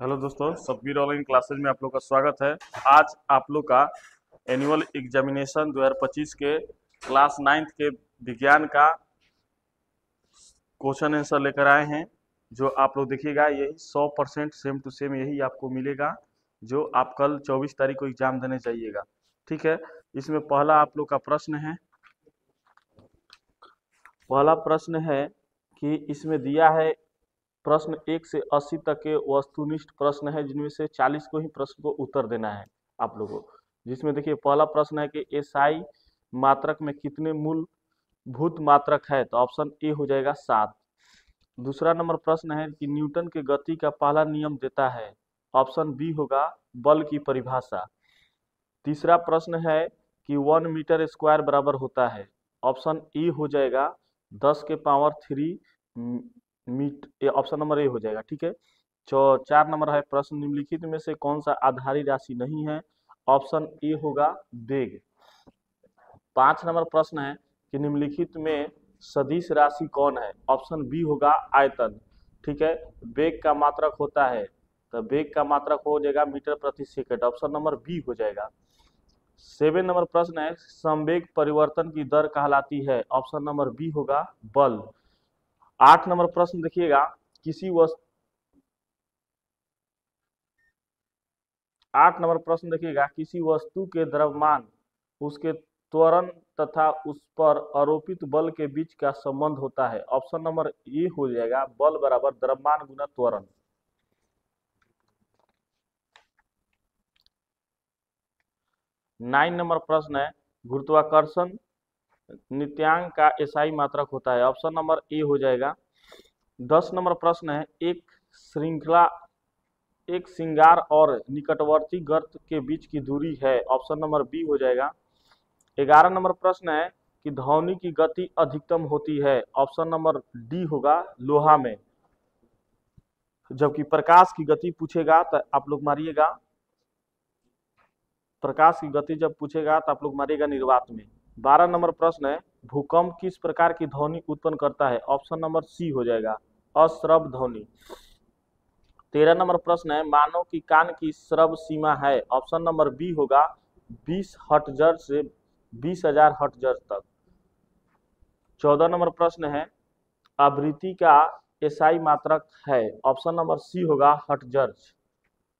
Hello दोस्तों, Sabbir online classes में आप लोग का स्वागत है। आज आप लोग का एनुअल एग्जामिनेशन 2025 के क्लास 9th के विज्ञान का क्वेश्चन आंसर लेकर आए हैं। जो आप लोग देखिएगा यही 100% सेम टू सेम यही आपको मिलेगा जो आप कल 24 तारीख को एग्जाम देने जाइएगा। ठीक है, इसमें पहला आप लोग का प्रश्न है। पहला प्रश्न है कि इसमें दिया है प्रश्न 1 से 80 तक के वस्तुनिष्ठ प्रश्न है, जिनमें से 40 को ही प्रश्न को उत्तर देना है आप लोगों को। जिसमें देखिए पहला प्रश्न है कि एसआई मात्रक में कितने मूलभूत मात्रक है, तो ऑप्शन ए हो जाएगा 7। दूसरा नंबर प्रश्न है कि न्यूटन के गति का पहला नियम देता है, ऑप्शन बी होगा बल की परिभाषा। तीसरा प्रश्न है कि 1 मीटर स्क्वायर बराबर होता है, ऑप्शन ए हो जाएगा 10 के पावर 3 ऑप्शन नंबर ए हो जाएगा। ठीक है, 4 नंबर है प्रश्न निम्नलिखित में से कौन सा आधारी राशि नहीं है, ऑप्शन ए होगा वेग। 5 नंबर प्रश्न है कि निम्नलिखित में सदिश राशि कौन है, ऑप्शन बी होगा आयतन। ठीक है, वेग का मात्रक होता है तो वेग का मात्रक हो जाएगा मीटर प्रति सेकंड, ऑप्शन नंबर बी हो जाएगा। 7 नंबर प्रश्न है संवेग परिवर्तन की दर कहलाती है, ऑप्शन नंबर बी होगा बल। 8 नंबर प्रश्न देखिएगा किसी वस्तु 8 नंबर प्रश्न देखिएगा किसी वस्तु के द्रव्यमान, उसके त्वरण तथा उस पर आरोपित बल के बीच का संबंध होता है, ऑप्शन नंबर ए हो जाएगा बल बराबर द्रव्यमान गुना त्वरण। 9 नंबर प्रश्न है गुरुत्वाकर्षण नित्यांक का एसआई मात्रक होता है, ऑप्शन नंबर ए हो जाएगा। 10 नंबर प्रश्न है एक श्रृंगार और निकटवर्ती गर्त के बीच की दूरी है, ऑप्शन नंबर बी हो जाएगा। 11 नंबर प्रश्न है कि ध्वनि की गति अधिकतम होती है, ऑप्शन नंबर डी होगा लोहा में। जबकि प्रकाश की गति पूछेगा तो आप लोग मारिएगा, प्रकाश की गति जब पूछेगा तो आप लोग मारिएगा निर्वात में। 12 नंबर प्रश्न है भूकंप किस प्रकार की ध्वनि उत्पन्न करता है, ऑप्शन नंबर सी हो जाएगा अश्रव्य ध्वनि। 13 नंबर प्रश्न है मानव की कान की श्रव्य सीमा है, ऑप्शन नंबर बी होगा 20 हर्ट्ज से 20,000 हर्ट्ज तक। 14 नंबर प्रश्न है आवृत्ति का एसआई मात्रक है, ऑप्शन नंबर सी होगा हर्ट्ज।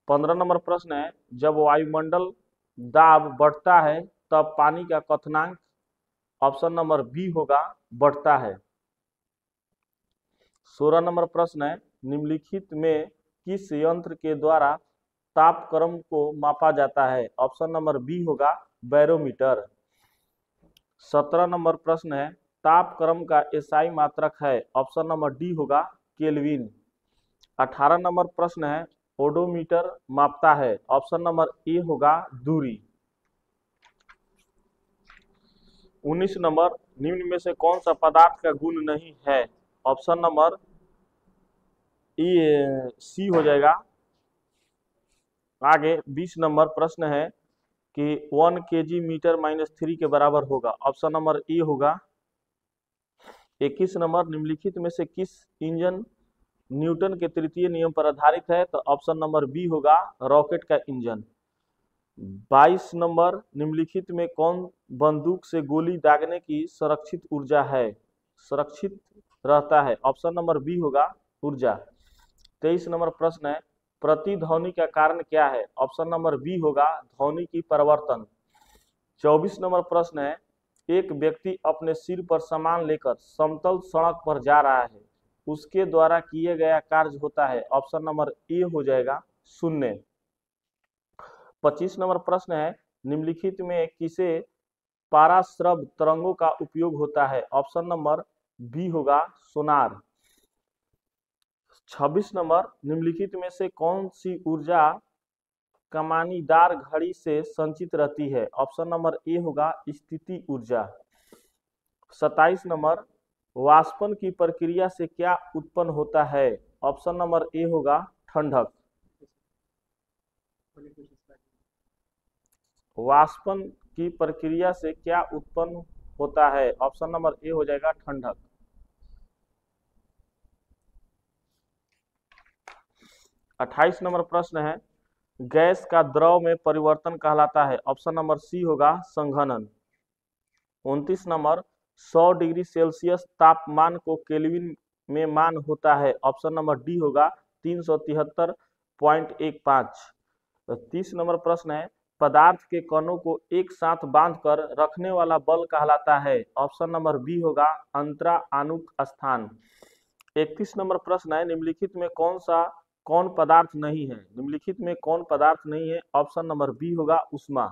15 नंबर प्रश्न है जब वायुमंडल दाब बढ़ता है तब पानी का क्वथनांक, ऑप्शन नंबर बी होगा बढ़ता है। 16 नंबर प्रश्न है निम्नलिखित में किस यंत्र के द्वारा तापक्रम को मापा जाता है, ऑप्शन नंबर बी होगा बैरोमीटर। 17 नंबर प्रश्न है तापक्रम का एसआई मात्रक है, ऑप्शन नंबर डी होगा केल्विन। 18 नंबर प्रश्न है ओडोमीटर मापता है, ऑप्शन नंबर ए होगा दूरी। 19 नंबर निम्न में से कौन सा पदार्थ का गुण नहीं है, ऑप्शन नंबर ए सी हो जाएगा। आगे 20 नंबर प्रश्न है कि 1 kg मीटर -3 के बराबर होगा, ऑप्शन नंबर ए होगा। 21 नंबर निम्नलिखित में से किस इंजन न्यूटन के तृतीय नियम पर आधारित है, तो ऑप्शन नंबर बी होगा रॉकेट का इंजन। 22 नंबर निम्नलिखित में कौन बंदूक से गोली दागने की सुरक्षित ऊर्जा है, सुरक्षित रहता है, ऑप्शन नंबर बी होगा ऊर्जा। 23 नंबर प्रश्न है प्रतिध्वनि का कारण क्या है, ऑप्शन नंबर बी होगा ध्वनि की परिवर्तन। 24 नंबर प्रश्न है एक व्यक्ति अपने सिर पर सामान लेकर समतल सड़क पर जा रहा है, उसके द्वारा किए गया कार्य होता है, ऑप्शन नंबर ए हो जाएगा शून्य। 25 नंबर प्रश्न है निम्नलिखित में किसे पाराश्रव्य तरंगों का उपयोग होता है, ऑप्शन नंबर बी होगा सोनार। 26 नंबर निम्नलिखित में से कौन सी ऊर्जा कमानीदार घड़ी से संचित रहती है, ऑप्शन नंबर ए होगा स्थिति ऊर्जा। 27 नंबर वाष्पन की प्रक्रिया से क्या उत्पन्न होता है, ऑप्शन नंबर ए होगा ठंडक। वाष्पन की प्रक्रिया से क्या उत्पन्न होता है, ऑप्शन नंबर ए हो जाएगा ठंडक। 28 नंबर प्रश्न है, गैस का द्रव में परिवर्तन कहलाता है। ऑप्शन नंबर सी होगा संघनन। 29 नंबर, 100 डिग्री सेल्सियस तापमान को केल्विन में मान होता है। ऑप्शन नंबर डी होगा 373.15। 30 नंबर प्रश्न है, पदार्थ के कणों को एक साथ बांधकर रखने वाला बल कहलाता है। ऑप्शन नंबर बी होगा अंतरा आणुक स्थान। 31 नंबर प्रश्न है, निम्नलिखित में कौन पदार्थ नहीं है। निम्नलिखित में कौन पदार्थ नहीं है। ऑप्शन नंबर बी होगा उष्मा।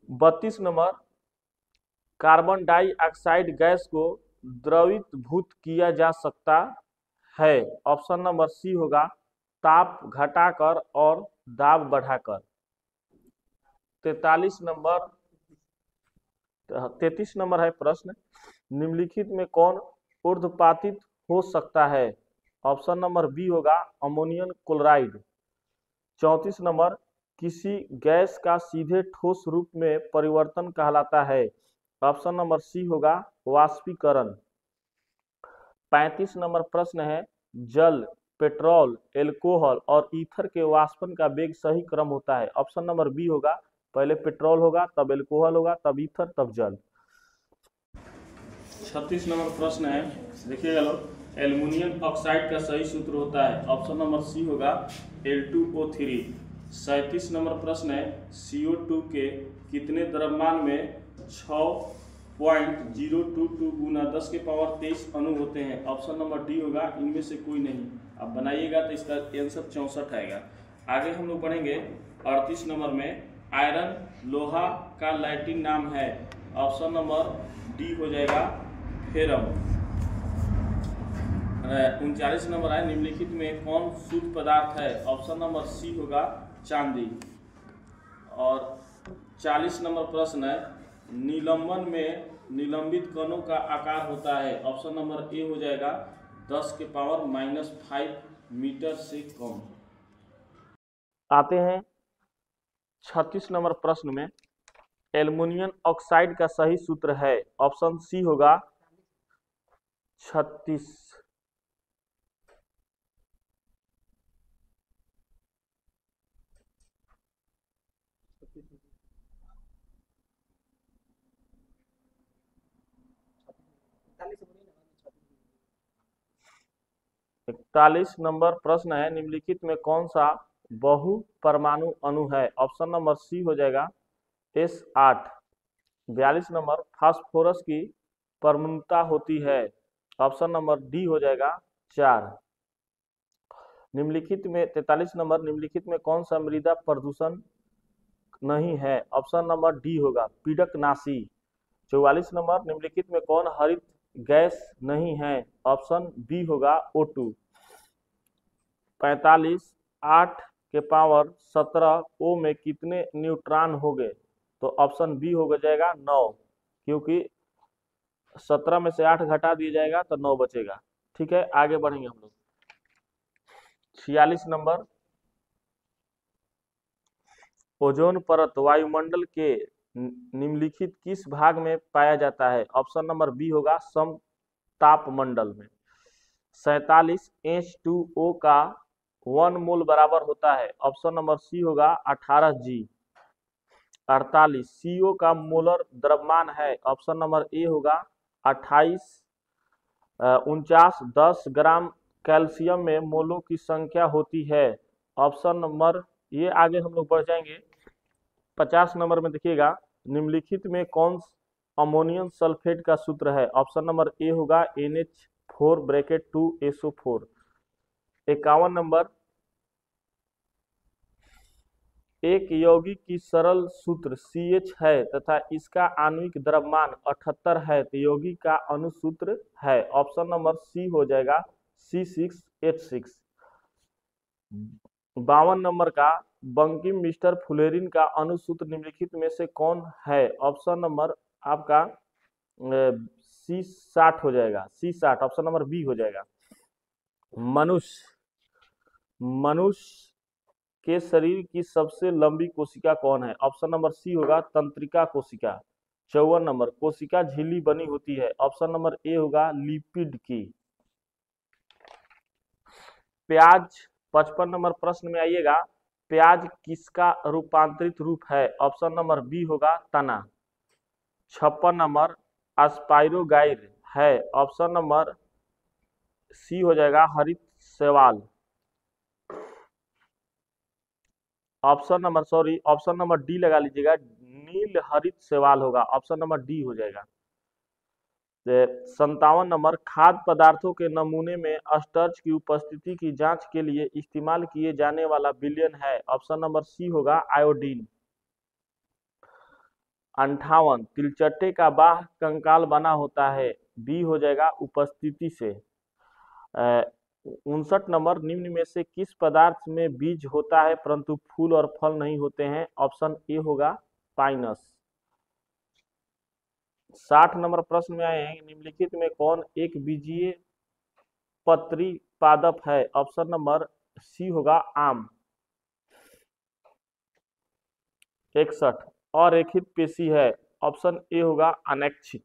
32 नंबर, कार्बन डाइऑक्साइड गैस को द्रवीभूत किया जा सकता है। ऑप्शन नंबर सी होगा ताप घटाकर और दाब बढ़ाकर। 33 नंबर है प्रश्न, निम्नलिखित में कौन ऊर्ध्वपातित हो सकता है। ऑप्शन नंबर बी होगा अमोनियम क्लोराइड। 34 नंबर, किसी गैस का सीधे ठोस रूप में परिवर्तन कहलाता है। ऑप्शन नंबर सी होगा वाष्पीकरण। 35 नंबर प्रश्न है, जल, पेट्रोल, एल्कोहल और ईथर के वाष्पन का वेग सही क्रम होता है। ऑप्शन नंबर बी होगा पहले पेट्रोल होगा, तब एल्कोहल होगा, तब ईथर, तब जल। 36 नंबर प्रश्न है, देखिएगा लोग, एल्युमिनियम ऑक्साइड का सही सूत्र होता है। ऑप्शन नंबर सी होगा Al2O3। 37 नंबर प्रश्न है, CO2 के कितने द्रव्यमान में 6.022 गुना 10 के पावर 23 अणु होते हैं। ऑप्शन नंबर डी होगा इनमें से कोई नहीं। अब बनाइएगा तो इसका आंसर 64 आएगा। आगे हम लोग बढ़ेंगे 38 नंबर में, आयरन लोहा का लैटिन नाम है। ऑप्शन नंबर डी हो जाएगा फेरम। 39 नंबर है, निम्नलिखित में कौन शुद्ध पदार्थ है। ऑप्शन नंबर सी होगा चांदी। और 40 नंबर प्रश्न है, निलंबन में निलंबित कणों का आकार होता है। ऑप्शन नंबर ए हो जाएगा 10 के पावर -5 मीटर से कम। आते हैं 36 नंबर प्रश्न में, एल्युमिनियम ऑक्साइड का सही सूत्र है। ऑप्शन सी होगा 36। इकतालीस नंबर प्रश्न है, निम्नलिखित में कौन सा बहु परमाणु अणु है। ऑप्शन नंबर सी हो जाएगा S8। 42 नंबर, फास्फोरस की परमाणुता होती है। ऑप्शन नंबर डी हो जाएगा 4। निम्नलिखित में 43 नंबर, निम्नलिखित में कौन सा मृदा प्रदूषण नहीं है। ऑप्शन नंबर डी होगा पीडकनाशी। 44 नंबर, निम्नलिखित में कौन हरित गैस नहीं है। ऑप्शन बी होगा O2। 45, 8 के पावर 17 O में कितने न्यूट्रॉन हो गए। तो ऑप्शन बी हो जाएगा 9, क्योंकि 17 में से 8 घटा दिया जाएगा तो 9 बचेगा। ठीक है, आगे बढ़ेंगे हम लोग। 46 नंबर, ओजोन परत वायुमंडल के निम्नलिखित किस भाग में पाया जाता है। ऑप्शन नंबर बी होगा समतापमंडल में। 47, H2O का 1 मोल बराबर होता है। ऑप्शन नंबर सी होगा 18 G। 48, CO का मोलर द्रव्यमान है। ऑप्शन नंबर ए होगा 28। 49, 10 ग्राम कैल्शियम में मोलों की संख्या होती है। ऑप्शन नंबर, ये आगे हम लोग बढ़ जाएंगे। 50 नंबर में देखिएगा, निम्नलिखित में कौन अमोनियम सल्फेट का सूत्र है। ऑप्शन नंबर ए होगा NH4(2SO4). 51 नंबर, एक यौगिक की सरल सूत्र CH है तथा इसका आणविक द्रव्यमान 78 है, तो यौगिक का अणुसूत्र है। ऑप्शन नंबर सी हो जाएगा C6H6। 52 नंबर का, बंकिम मिस्टर फुलेरिन का अणुसूत्र निम्नलिखित में से कौन है। ऑप्शन नंबर आपका C60 हो जाएगा, C60। ऑप्शन नंबर बी हो जाएगा। मनुष्य के शरीर की सबसे लंबी कोशिका कौन है। ऑप्शन नंबर सी होगा तंत्रिका कोशिका। 54 नंबर, कोशिका झिल्ली बनी होती है। ऑप्शन नंबर ए होगा लिपिड की। प्याज 55 नंबर प्रश्न में आइएगा, प्याज किसका रूपांतरित रूप है? ऑप्शन नंबर बी होगा तना। 56 नंबर स्पाइरोगाइर है, ऑप्शन नंबर सी हो जाएगा हरित शैवाल। ऑप्शन नंबर डी लगा लीजिएगा, नील हरित शैवाल होगा, ऑप्शन नंबर डी हो जाएगा। 57 नंबर, खाद्य पदार्थों के नमूने में स्टार्च की उपस्थिति की जांच के लिए इस्तेमाल किए जाने वाला विलयन है, ऑप्शन नंबर सी होगा आयोडीन। 58, तिलचट्टे का बाह कंकाल बना होता है, बी हो जाएगा उपस्थिति से। 59 नंबर, निम्न में से किस पदार्थ में बीज होता है परंतु फूल और फल नहीं होते हैं? ऑप्शन ए होगा पाइनस। 60 नंबर प्रश्न में आए हैं, निम्नलिखित में कौन एक बीजीय पत्री पादप है? ऑप्शन नंबर सी होगा आम। 61, अरेखित पेशी है, ऑप्शन ए होगा अनैच्छिक।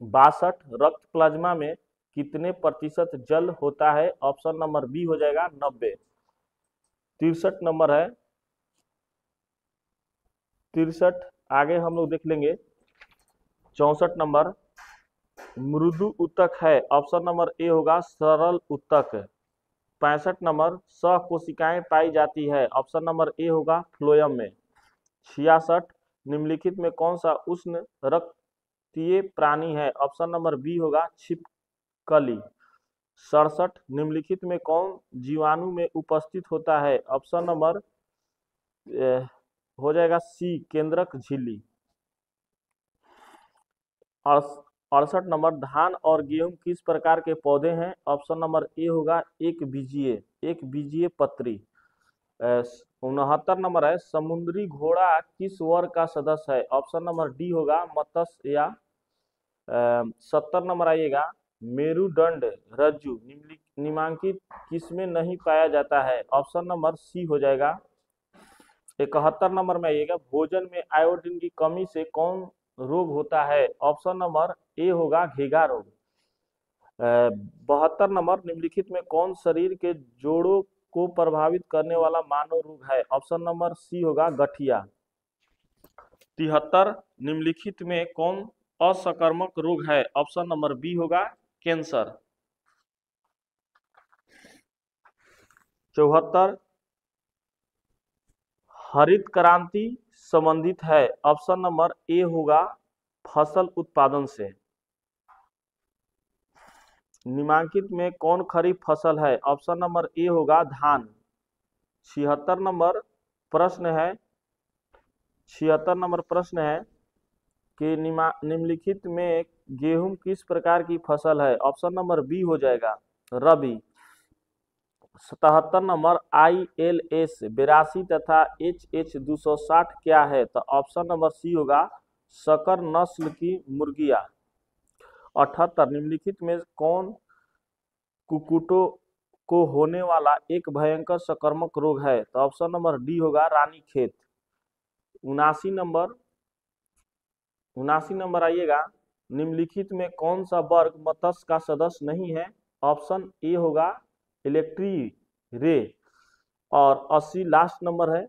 62, रक्त प्लाज्मा में कितने प्रतिशत जल होता है? ऑप्शन नंबर बी हो जाएगा 90। 63 नंबर है, 63 आगे हम लोग देख लेंगे। 64 नंबर, मृदु उत्तक है, ऑप्शन नंबर ए होगा सरल उत्तक। 65 नंबर, सह कोशिकाएं पाई जाती है, ऑप्शन नंबर ए होगा फ्लोएम में। 66, निम्नलिखित में कौन सा उष्ण रक्तीय प्राणी है? ऑप्शन नंबर बी होगा छिपकली। 67, निम्नलिखित में कौन जीवाणु में उपस्थित होता है? ऑप्शन नंबर हो जाएगा सी केंद्रक झिल्ली। 68 नंबर, धान और गेहूं किस प्रकार के पौधे हैं? ऑप्शन नंबर ए होगा एक बीजीय पत्री। 69 नंबर है, समुद्री घोड़ा किस वर्ग का सदस्य है? ऑप्शन नंबर डी होगा मत्स्य या 70 नंबर आइएगा, मेरुदंड रज्जु निम्नलिखित किसमें नहीं पाया जाता है? ऑप्शन नंबर सी हो जाएगा। 71 नंबर में आइएगा, भोजन में आयोडीन की कमी से कौन रोग होता है? ऑप्शन नंबर ए होगा घेघा रोग। 72 नंबर, निम्नलिखित में कौन शरीर के जोड़ों को प्रभावित करने वाला मानव रोग है? ऑप्शन नंबर सी होगा गठिया। 73, निम्नलिखित में कौन असंक्रामक रोग है? ऑप्शन नंबर बी होगा कैंसर। 74, हरित क्रांति संबंधित है, ऑप्शन नंबर ए होगा फसल उत्पादन से। निम्नलिखित में कौन खरीफ फसल है? ऑप्शन नंबर ए होगा धान। 76 नंबर प्रश्न है कि निम्नलिखित में गेहूं किस प्रकार की फसल है? ऑप्शन नंबर बी हो जाएगा रबी। 77 नंबर, ILS 82 तथा HH 260 क्या है? तो ऑप्शन नंबर सी होगा शकर नस्ल की मुर्गियां। 78, निम्नलिखित में कौन कुक्कुटों को होने वाला एक भयंकर संक्रामक रोग है? तो ऑप्शन नंबर डी होगा रानीखेत। 79 नंबर आइएगा, निम्नलिखित में कौन सा वर्ग मत्स्य का सदस्य नहीं है? ऑप्शन ए होगा इलेक्ट्री रे। और 80 लास्ट नंबर है,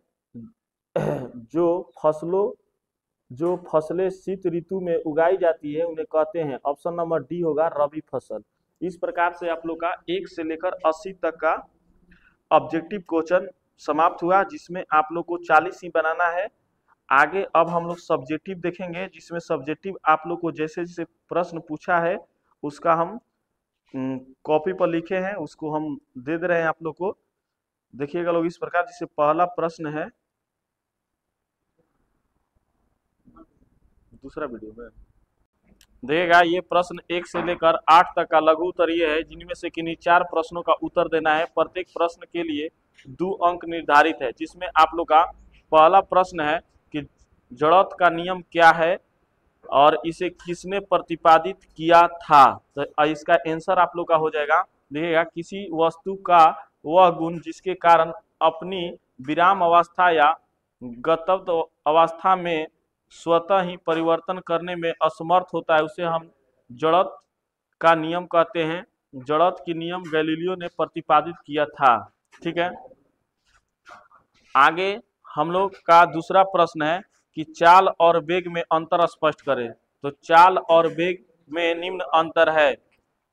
जो फसलें शीत ऋतु में उगाई जाती है उन्हें कहते हैं? ऑप्शन नंबर डी होगा रबी फसल। इस प्रकार से आप लोग का 1 से लेकर 80 तक का ऑब्जेक्टिव क्वेश्चन समाप्त हुआ, जिसमें आप लोग को 40 ही बनाना है। आगे अब हम लोग सब्जेक्टिव देखेंगे, जिसमें सब्जेक्टिव आप लोग को जैसे जैसे प्रश्न पूछा है उसका हम कॉपी पर लिखे हैं, उसको हम दे रहे हैं आप लोग को। देखिएगा लोग इस प्रकार, जैसे पहला प्रश्न है, दूसरा वीडियो में देखिएगा, ये प्रश्न 1 से लेकर 8 तक का लघु उत्तरीय है, जिनमें से किन्हीं 4 प्रश्नों का उत्तर देना है। प्रत्येक प्रश्न के लिए 2 अंक निर्धारित है, जिसमें आप लोग का पहला प्रश्न है कि जड़त्व का नियम क्या है और इसे किसने प्रतिपादित किया था? तो इसका आंसर आप लोग का हो जाएगा, देखिएगा, किसी वस्तु का वह गुण जिसके कारण अपनी विराम अवस्था या गतव अवस्था में स्वतः ही परिवर्तन करने में असमर्थ होता है, उसे हम जड़त्व का नियम कहते हैं। जड़त्व की नियम गैलीलियो ने प्रतिपादित किया था। ठीक है, आगे हम लोग का दूसरा प्रश्न है कि चाल और वेग में अंतर स्पष्ट करें। तो चाल और वेग में निम्न अंतर है।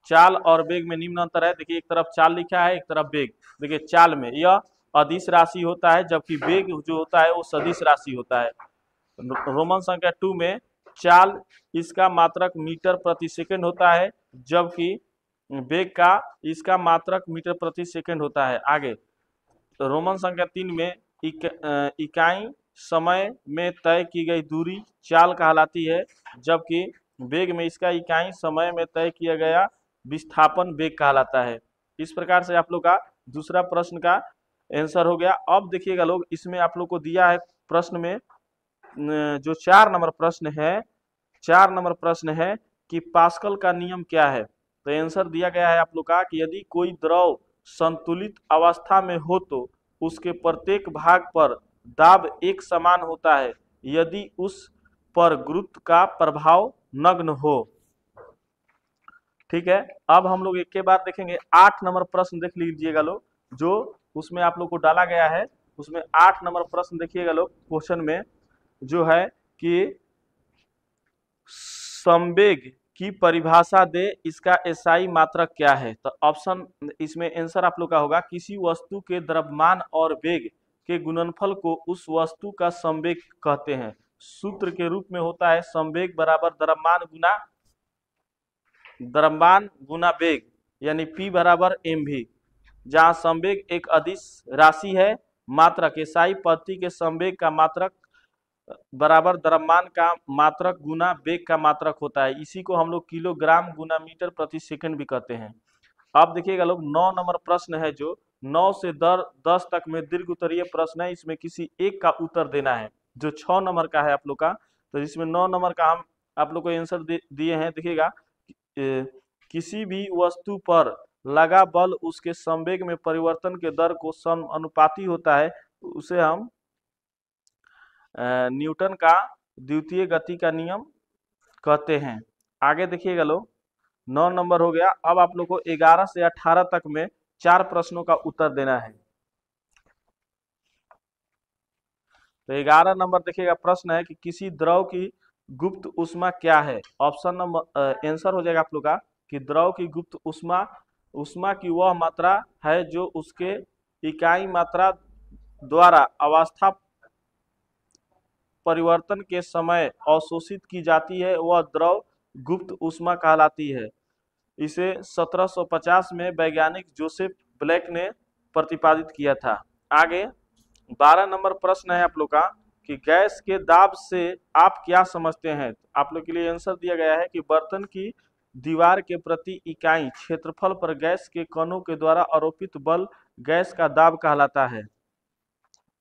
चाल और वेग में निम्न अंतर है। देखिए, एक तरफ चाल लिखा है, एक तरफ वेग। देखिए, चाल में यह अदिश राशि होता है, जबकि वेग जो होता है वो सदिश राशि होता है। रोमन संख्या 2 में चाल इसका मात्रक मीटर प्रति सेकंड होता है, जबकि वेग का इसका मात्रक मीटर प्रति सेकंड होता है। आगे रोमन संख्या 3 में इकाई समय में तय की गई दूरी चाल कहलाती है, जबकि वेग में इसका इकाई समय में तय किया गया विस्थापन वेग कहलाता है। इस प्रकार से आप लोग का दूसरा प्रश्न का आंसर हो गया। अब देखिएगा लोग, इसमें आप लोग को दिया है प्रश्न में जो 4 नंबर प्रश्न है, 4 नंबर प्रश्न है कि पास्कल का नियम क्या है। तो आंसर दिया गया है आप लोग का कि यदि कोई द्रव संतुलित अवस्था में हो तो उसके प्रत्येक भाग पर दाब एक समान होता है यदि उस पर गुरुत्व का प्रभाव नगण्य हो। ठीक है, अब हम लोग एक के बाद देखेंगे 8 नंबर प्रश्न। देख लीजिएगा लोग, जो उसमें आप लोग को डाला गया है, उसमें 8 नंबर प्रश्न देखिएगा लोग। क्वेश्चन में जो है कि संवेग की परिभाषा दे, इसका एसआई मात्रक क्या है। तो ऑप्शन इसमें आंसर आप लोग का होगा किसी वस्तु के द्रव्यमान और वेग के गुणनफल को उस वस्तु का संवेग कहते हैं। सूत्र के रूप में होता है संवेग बराबर द्रव्यमान गुना वेग, यानी P बराबर mv, जहाँ संवेग एक अदिश राशि है। मात्रक एसआई पद्धति के संवेग का मात्रक बराबर द्रव्यमान का मात्रक गुना वेग का मात्रक होता है। इसी को हम लोग किलोग्राम गुना मीटर प्रति सेकंड भी कहते हैं। अब देखिएगा लोग, 9 नंबर प्रश्न है, जो 9 से 10 तक में दीर्घ उत्तरीय प्रश्न है। इसमें किसी एक का उत्तर देना है। जो 6 नंबर का है आप लोग का, तो इसमें 9 नंबर का हम आप लोग को आंसर दिए हैं। देखिएगा, किसी भी वस्तु पर लगा बल उसके संवेग में परिवर्तन के दर को समानुपाती होता है, उसे हम न्यूटन का द्वितीय गति का नियम कहते हैं। आगे देखिएगा लोग, 9 नंबर हो गया। अब आप लोग को 11 से 18 तक में 4 प्रश्नों का उत्तर देना है। तो 11 नंबर देखिएगा, प्रश्न है कि किसी द्रव की गुप्त ऊष्मा क्या है। ऑप्शन नंबर आंसर हो जाएगा आप लोग का कि द्रव की गुप्त ऊष्मा की वह मात्रा है जो उसके इकाई मात्रा द्वारा अवस्था परिवर्तन के समय अवशोषित की जाती है, वह द्रव गुप्त ऊष्मा कहलाती है। इसे 1750 में वैज्ञानिक जोसेफ ब्लैक ने प्रतिपादित किया था। आगे 12 नंबर प्रश्न है आप लोग का कि गैस के दाब से आप क्या समझते हैं। आप लोग के लिए आंसर दिया गया है कि बर्तन की दीवार के प्रति इकाई क्षेत्रफल पर गैस के कणों के द्वारा आरोपित बल गैस का दाब कहलाता है।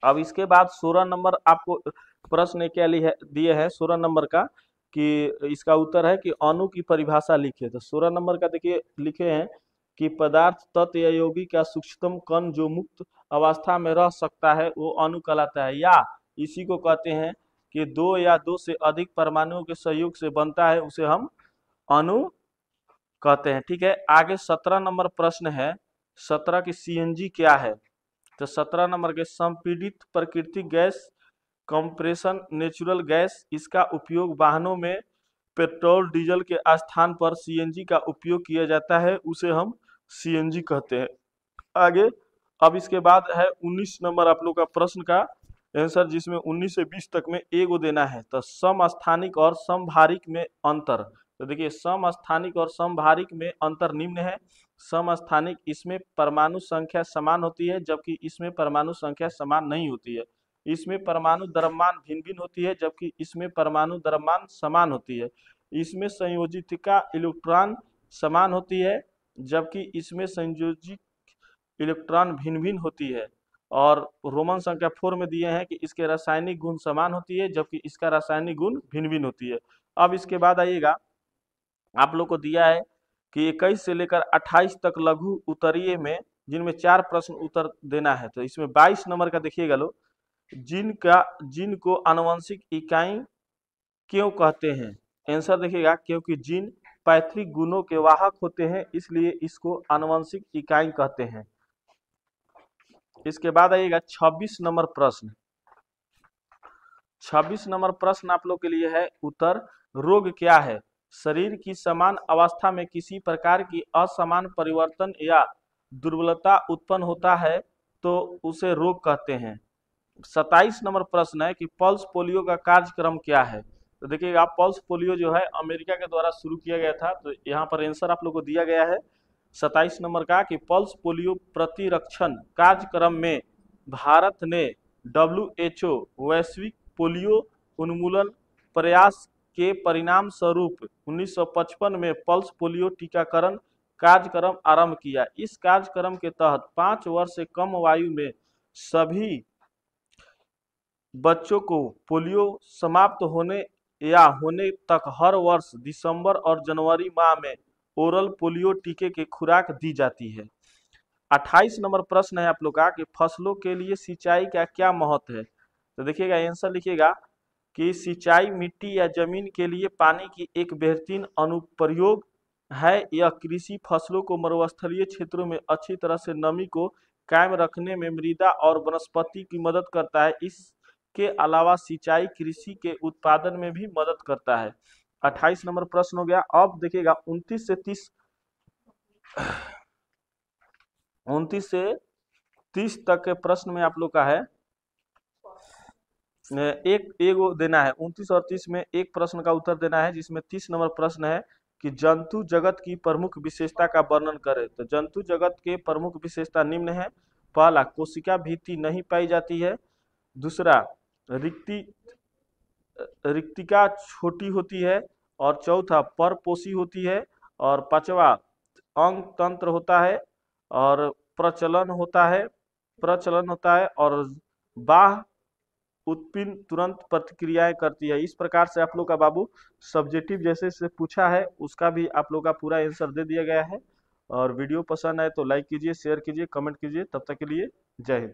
अब इसके बाद 16 नंबर आपको प्रश्न क्या दिए है 16 नंबर का कि इसका उत्तर है कि अणु की परिभाषा लिखे। तो 16 नंबर का देखिए लिखे हैं कि पदार्थ तत्व या यौगिक का सूक्ष्मतम कण जो मुक्त अवस्था में रह सकता है वो अणु कहलाता है, या इसी को कहते हैं कि 2 या 2 से अधिक परमाणुओं के सहयोग से बनता है, उसे हम अणु कहते हैं। ठीक है, आगे 17 नंबर प्रश्न है, 17 की सीएनजी क्या है। तो 17 नंबर के संपीड़ित प्राकृतिक गैस कंप्रेशन नेचुरल गैस, इसका उपयोग वाहनों में पेट्रोल डीजल के स्थान पर सीएनजी का उपयोग किया जाता है, उसे हम सीएनजी कहते हैं। आगे अब इसके बाद है 19 नंबर आप लोग का प्रश्न का आंसर, जिसमें 19 से 20 तक में एगो देना है। तो समस्थानिक और समभारिक में अंतर। तो देखिए, समस्थानिक और समभारिक में अंतर निम्न है। समस्थानिक, इसमें परमाणु संख्या समान होती है, जबकि इसमें परमाणु संख्या समान नहीं होती है। इसमें परमाणु द्रव्यमान भिन्न भिन्न होती है, जबकि इसमें परमाणु द्रव्यमान समान होती है। इसमें संयोजितिका इलेक्ट्रॉन समान होती है, जबकि इसमें संयोजित इलेक्ट्रॉन भिन्न भिन्न होती है। और रोमन संख्या 4 में दिए हैं कि इसके रासायनिक गुण समान होती है, जबकि इसका रासायनिक गुण भिन्न भिन्न होती है। अब इसके बाद आइएगा, आप लोग को दिया है कि 21 से लेकर 28 तक लघु उत्तरीय में, जिनमें 4 प्रश्न उत्तर देना है। तो इसमें 22 नंबर का देखिएगा लोग, जिनको आनुवंशिक इकाई क्यों कहते हैं। आंसर देखिएगा, क्योंकि जीन पैतृक गुणों के वाहक होते हैं, इसलिए इसको आनुवंशिक इकाई कहते हैं। इसके बाद आइएगा 26 नंबर प्रश्न। 26 नंबर प्रश्न आप लोग के लिए है, उत्तर रोग क्या है? शरीर की समान अवस्था में किसी प्रकार की असमान परिवर्तन या दुर्बलता उत्पन्न होता है तो उसे रोग कहते हैं। 27 नंबर प्रश्न है कि पल्स पोलियो का कार्यक्रम क्या है? तो देखिएगा, पल्स पोलियो जो है अमेरिका के द्वारा शुरू किया गया था, तो यहाँ पर आंसर आप लोग को दिया गया है 27 नंबर का कि पल्स पोलियो प्रतिरक्षण कार्यक्रम में भारत ने WHO वैश्विक पोलियो उन्मूलन प्रयास के परिणाम स्वरूप 1955 में पल्स पोलियो टीकाकरण कार्यक्रम आरंभ किया। इस कार्यक्रम के तहत 5 वर्ष से कम आयु में सभी बच्चों को पोलियो समाप्त होने या होने तक हर वर्ष दिसंबर और जनवरी माह में ओरल पोलियो टीके की खुराक दी जाती है। 28 नंबर प्रश्न है आप लोग का कि फसलों के लिए सिंचाई का क्या महत्व है? तो देखिएगा, आंसर लिखिएगा कि सिंचाई मिट्टी या जमीन के लिए पानी की एक बेहतरीन अनुप्रयोग है। यह कृषि फसलों को मरुस्थलीय क्षेत्रों में अच्छी तरह से नमी को कायम रखने में मृदा और वनस्पति की मदद करता है। इसके अलावा सिंचाई कृषि के उत्पादन में भी मदद करता है। 28 नंबर प्रश्न हो गया। अब देखिएगा 29 से 30 तक के प्रश्न में आप लोग का है एक देना है। 29 और 30 में एक प्रश्न का उत्तर देना है, जिसमें 30 नंबर प्रश्न है कि जंतु जगत की प्रमुख विशेषता का वर्णन करें। तो जंतु जगत के प्रमुख विशेषता निम्न है। पहला, कोशिका भित्ति नहीं पाई जाती है। दूसरा, रिक्तिका छोटी होती है। और चौथा, परपोषी होती है। और पांचवा, अंग तंत्र होता है और प्रचलन होता है और बाह्य उत्पिन तुरंत प्रतिक्रियाएं करती है। इस प्रकार से आप लोग का बाबू सब्जेक्टिव जैसे से पूछा है उसका भी आप लोग का पूरा आंसर दे दिया गया है। और वीडियो पसंद आए तो लाइक कीजिए, शेयर कीजिए, कमेंट कीजिए। तब तक के लिए जय हिंद।